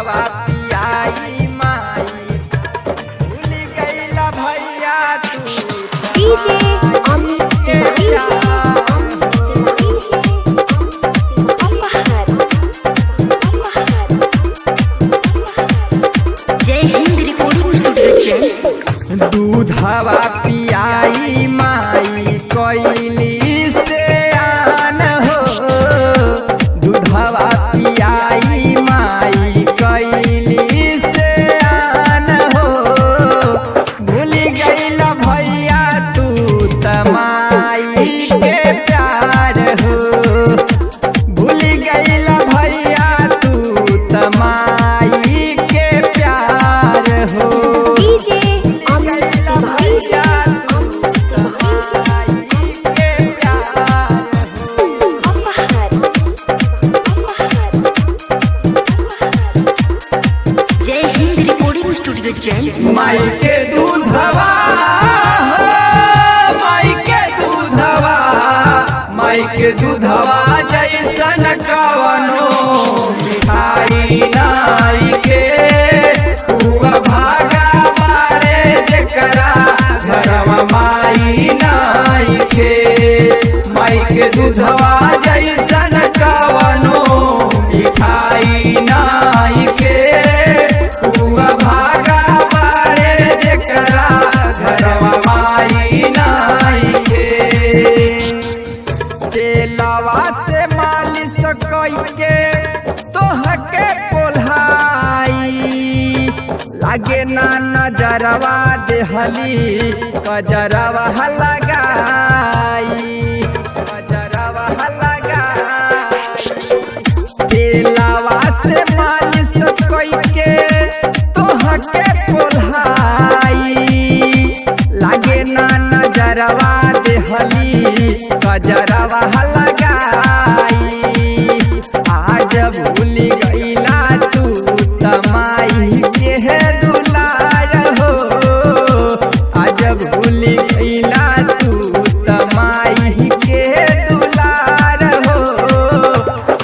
दूधवा पियाई माई भूल गईला भैया दूधवा पियाई माई कोइली से आन हो दूधवा पियाई माई कोइली से आन हो भूल गईला भैया तू तमाई के प्यार हो भूल गईला भैया तू तमाई के प्यार हो माई के दूधवा माई के दूधवा माई के दूधवा जैसन कवनो मिठाई नाई के हुआ भागा मारे जकरा घरवा माई नाई के माई के दूधवा जैसन कवनो मिठाई नाई के हुआ भागा घरवा माई नाई के तेलवा से मालिश कइके तोहके पोल्हाई लागे ना नजरवा देहली कजरवा लगाई कजरवा लगाई तेलवा से मालिश कइके तोहके पोल्हाई लागे ना नजरवा देहली कजरवा लगाई आज भूल गईला तू तमाई के दुलार हो आज भूल गईला तू तमाई के दुलार हो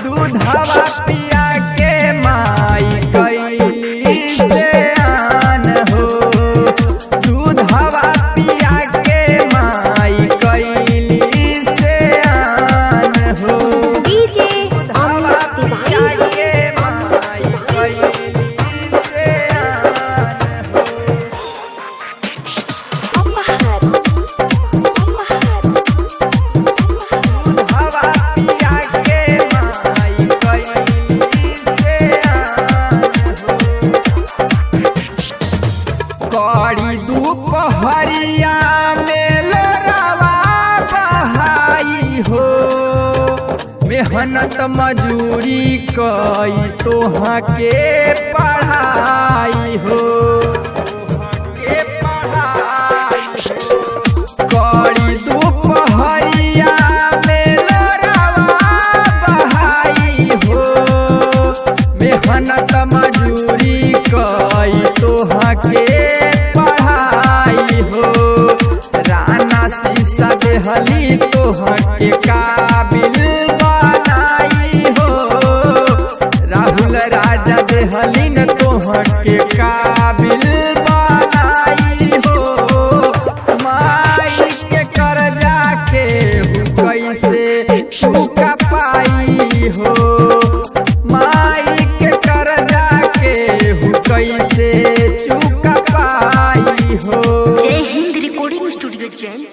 दूधवा पिया के माई कैली से आन हो दूधवा पिया के माई कैली से आन हो दूधवा पिया के माई कैली से आन हो दूधवा पिया के माई कैली से आन हो कड़ी दुपहरिया में लोरावा बहाई हो मेहनत मजूरी कई तोहा के पढ़ाई हो कड़ी दुपहरिया में लोरावा बहाई हो मेहनत मजूरी कई तोहा के पढ़ाई हो राना शीशा देहली तोहा के काबिल बनाई हो राहुल राजा देहली न तोहा के काबिल बनाई हो माई के कर्जा के कैसे चुका पाई हो माई के कर्जा के कैसे चुका पाई हो जय हिंद रिकॉर्डिंग स्टूडियो जैन।